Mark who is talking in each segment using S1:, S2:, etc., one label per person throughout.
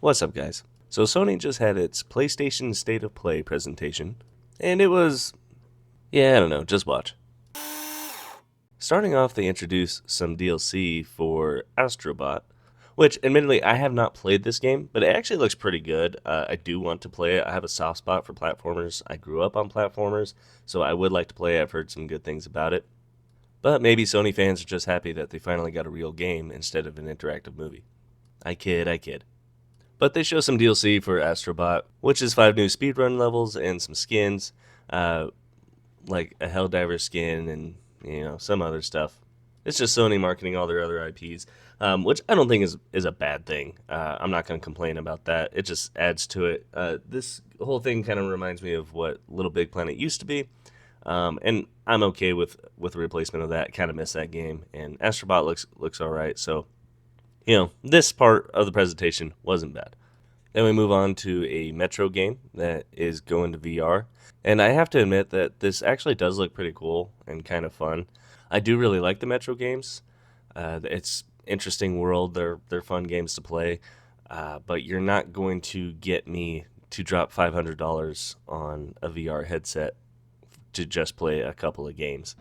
S1: What's up, guys? So Sony just had its PlayStation State of Play presentation, and it was, I don't know, just watch. Starting off, they introduced some DLC for Astrobot, which admittedly I have not played this game, but it actually looks pretty good. I do want to play it. I have a soft spot for platformers. I grew up on platformers, so I would like to play it. I've heard some good things about it. But maybe Sony fans are just happy that they finally got a real game instead of an interactive movie. I kid. But they show some DLC for Astrobot, which is 5 new speedrun levels and some skins, like a Helldiver skin and, some other stuff. It's just Sony marketing all their other IPs, which I don't think is a bad thing. I'm not going to complain about that. It just adds to it. This whole thing kind of reminds me of what Little Big Planet used to be, and I'm okay with the replacement of that. Kind of miss that game, and Astrobot looks all right, so this part of the presentation wasn't bad. Then we move on to a Metro game that is going to VR. And I have to admit that this actually does look pretty cool and kind of fun. I do really like the Metro games. It's interesting world. They're fun games to play. But you're not going to get me to drop $500 on a VR headset to just play a couple of games.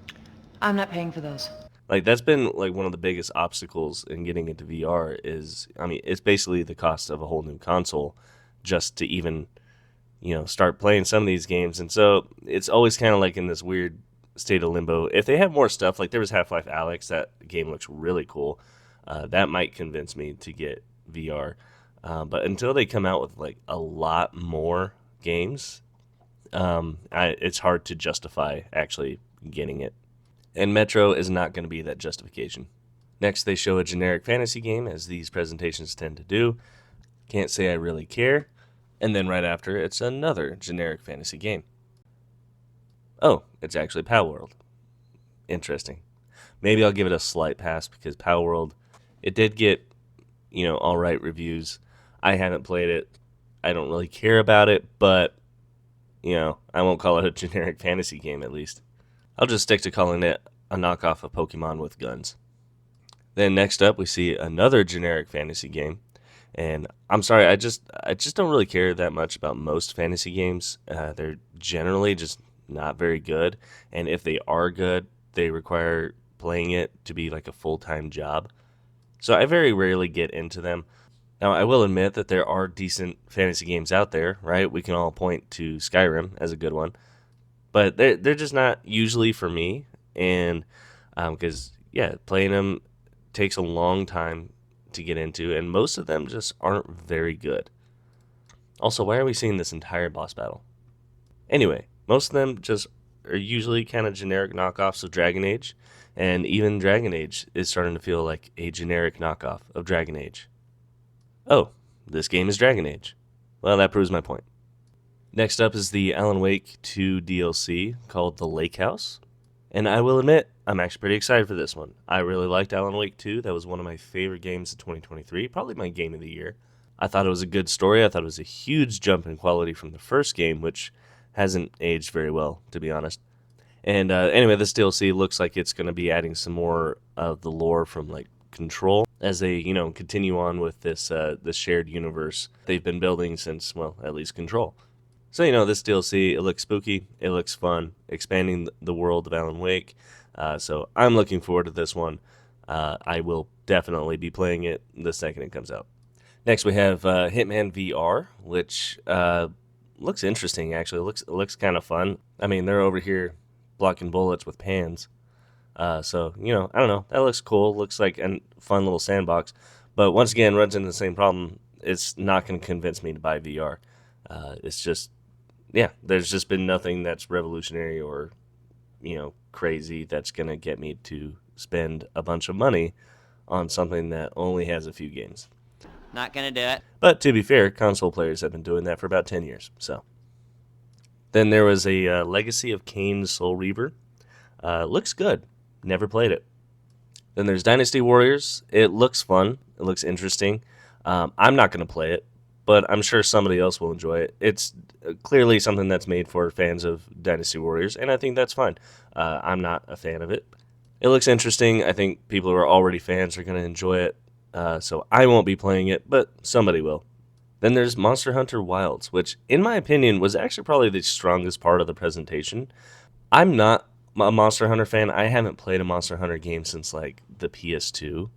S2: I'm not paying for those.
S1: Like, that's been like one of the biggest obstacles in getting into VR is, it's basically the cost of a whole new console just to even, start playing some of these games. And so it's always kind of like in this weird state of limbo. If they have more stuff, like there was Half-Life Alyx, that game looks really cool. That might convince me to get VR. But until they come out with like a lot more games, it's hard to justify actually getting it. And Metro is not going to be that justification. Next, they show a generic fantasy game, as these presentations tend to do. Can't say I really care. And then right after, it's another generic fantasy game. Oh, it's actually Palworld. Interesting. Maybe I'll give it a slight pass because Palworld, it did get, alright reviews. I haven't played it. I don't really care about it, but, I won't call it a generic fantasy game at least. I'll just stick to calling it a knockoff of Pokemon with guns. Then next up, we see another generic fantasy game. And I'm sorry, I just don't really care that much about most fantasy games. They're generally just not very good. And if they are good, they require playing it to be like a full-time job. So I very rarely get into them. Now, I will admit that there are decent fantasy games out there, right? We can all point to Skyrim as a good one. But they're just not usually for me, and because, playing them takes a long time to get into, and most of them just aren't very good. Also, why are we seeing this entire boss battle? Anyway, most of them just are usually kind of generic knockoffs of Dragon Age, and even Dragon Age is starting to feel like a generic knockoff of Dragon Age. Oh, this game is Dragon Age. Well, that proves my point. Next up is the Alan Wake 2 DLC called The Lake House. And I will admit, I'm actually pretty excited for this one. I really liked Alan Wake 2. That was one of my favorite games of 2023, probably my game of the year. I thought it was a good story. I thought it was a huge jump in quality from the first game, which hasn't aged very well, to be honest. And anyway, this DLC looks like it's going to be adding some more of the lore from like Control as they, continue on with this shared universe they've been building since, well, at least Control. So, this DLC, it looks spooky, it looks fun, expanding the world of Alan Wake. So I'm looking forward to this one. I will definitely be playing it the second it comes out. Next, we have Hitman VR, which looks interesting, actually. It looks kind of fun. I mean, they're over here blocking bullets with pans. So, I don't know. That looks cool. Looks like a fun little sandbox. But once again, runs into the same problem. It's not going to convince me to buy VR. It's just... there's just been nothing that's revolutionary or, crazy that's going to get me to spend a bunch of money on something that only has a few games.
S3: Not going to do it.
S1: But to be fair, console players have been doing that for about 10 years, so. Then there was a Legacy of Kain Soul Reaver. Looks good. Never played it. Then there's Dynasty Warriors. It looks fun. It looks interesting. I'm not going to play it, but I'm sure somebody else will enjoy it. It's clearly something that's made for fans of Dynasty Warriors, and I think that's fine. I'm not a fan of it. It looks interesting. I think people who are already fans are going to enjoy it, so I won't be playing it, but somebody will. Then there's Monster Hunter Wilds, which, in my opinion, was actually probably the strongest part of the presentation. I'm not a Monster Hunter fan. I haven't played a Monster Hunter game since, like, the PS2.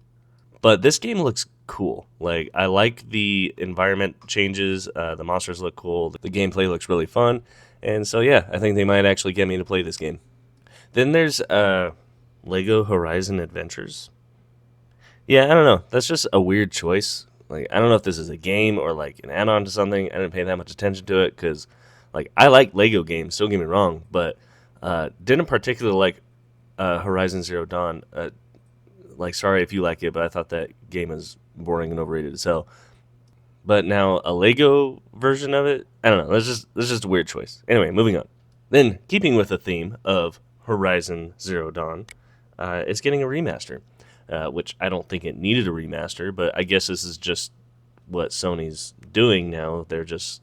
S1: But this game looks cool. Like, I like the environment changes. The monsters look cool. The gameplay looks really fun. And so, yeah, I think they might actually get me to play this game. Then there's Lego Horizon Adventures. Yeah, I don't know. That's just a weird choice. Like, I don't know if this is a game or, like, an add-on to something. I didn't pay that much attention to it because, like, I like Lego games. Don't get me wrong. But didn't particularly like Horizon Zero Dawn. Like, sorry if you like it, but I thought that game is boring and overrated as hell. But now a Lego version of it, I don't know. That's just a weird choice. Anyway, moving on. Then, keeping with the theme of Horizon Zero Dawn, it's getting a remaster, which I don't think it needed a remaster, but I guess this is just what Sony's doing now. They're just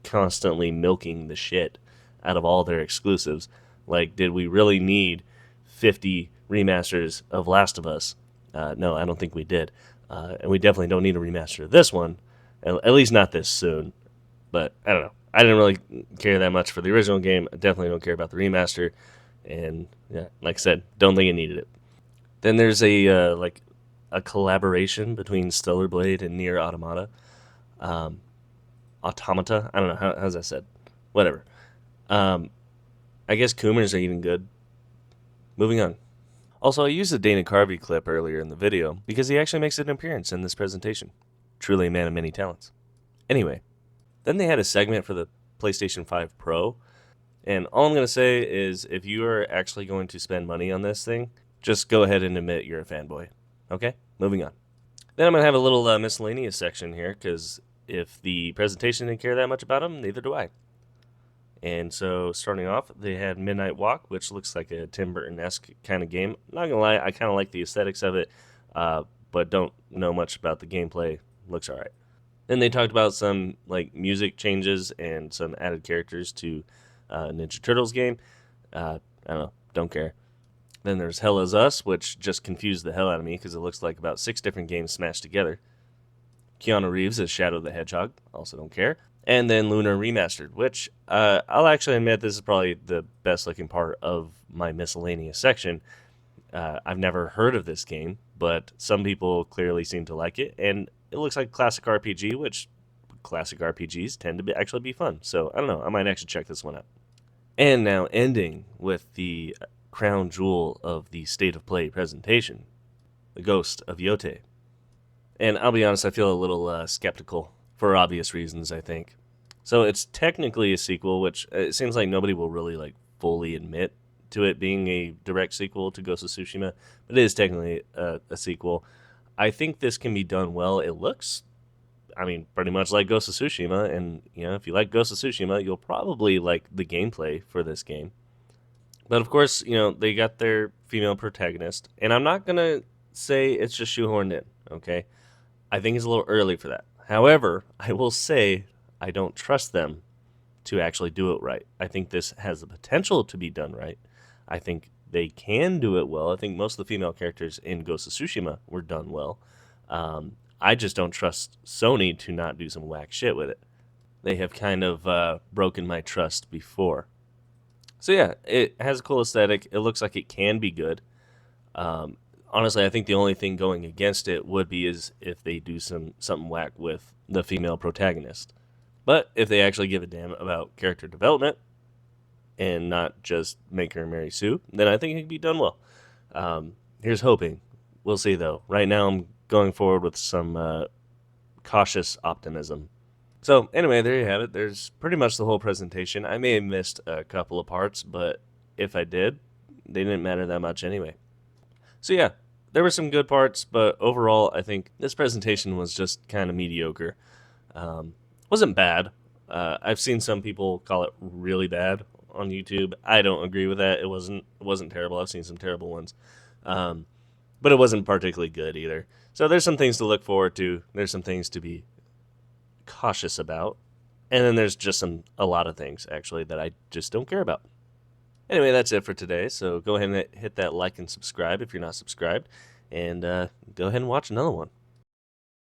S1: constantly milking the shit out of all their exclusives. Like, did we really need 50 remasters of Last of Us? No, I don't think we did. And we definitely don't need a remaster of this one, at least not this soon. But I don't know. I didn't really care that much for the original game. I definitely don't care about the remaster. And yeah, like I said, don't think it needed it. Then there's a collaboration between Stellar Blade and Nier Automata. Automata? I don't know. How's that said? Whatever. I guess Coomers are eating good. Moving on. Also, I used a Dana Carvey clip earlier in the video because he actually makes an appearance in this presentation. Truly a man of many talents. Anyway, then they had a segment for the PlayStation 5 Pro, and all I'm going to say is if you are actually going to spend money on this thing, just go ahead and admit you're a fanboy. Okay? Moving on. Then I'm going to have a little miscellaneous section here because if the presentation didn't care that much about them, neither do I. And so, starting off, they had Midnight Walk, which looks like a Tim Burton-esque kind of game. Not gonna lie, I kind of like the aesthetics of it, but don't know much about the gameplay. Looks alright. Then they talked about some like music changes and some added characters to Ninja Turtles game. I don't know, don't care. Then there's Hell Is Us, which just confused the hell out of me because it looks like about 6 different games smashed together. Keanu Reeves as Shadow the Hedgehog, also don't care. And then Lunar Remastered, which I'll actually admit this is probably the best looking part of my miscellaneous section. I've never heard of this game, but some people clearly seem to like it, and it looks like a classic RPG, which classic RPGs tend to actually be fun. So I don't know, I might actually check this one out. And now ending with the crown jewel of the State of Play presentation, the Ghost of Yote. And I'll be honest, I feel a little skeptical. For obvious reasons, I think. So it's technically a sequel, which it seems like nobody will really like fully admit to it being a direct sequel to Ghost of Tsushima, but it is technically a sequel. I think this can be done well. It looks, I mean, pretty much like Ghost of Tsushima, and you know, if you like Ghost of Tsushima, you'll probably like the gameplay for this game. But of course, you know, they got their female protagonist, and I'm not gonna say it's just shoehorned in, okay? I think it's a little early for that. However, I will say I don't trust them to actually do it right. I think this has the potential to be done right. I think they can do it well. I think most of the female characters in Ghost of Tsushima were done well. I just don't trust Sony to not do some whack shit with it. They have kind of broken my trust before. So yeah, it has a cool aesthetic. It looks like it can be good. Honestly, I think the only thing going against it would be is if they do something whack with the female protagonist. But if they actually give a damn about character development and not just make her marry Sue, then I think it can be done well. Here's hoping. We'll see, though. Right now, I'm going forward with some cautious optimism. So anyway, there you have it. There's pretty much the whole presentation. I may have missed a couple of parts, but if I did, they didn't matter that much anyway. So yeah, there were some good parts, but overall, I think this presentation was just kind of mediocre. Wasn't bad. I've seen some people call it really bad on YouTube. I don't agree with that. It wasn't terrible. I've seen some terrible ones, but it wasn't particularly good either. So there's some things to look forward to. There's some things to be cautious about, and then there's just a lot of things actually that I just don't care about. Anyway, that's it for today. So go ahead and hit that like and subscribe if you're not subscribed, and go ahead and watch another one.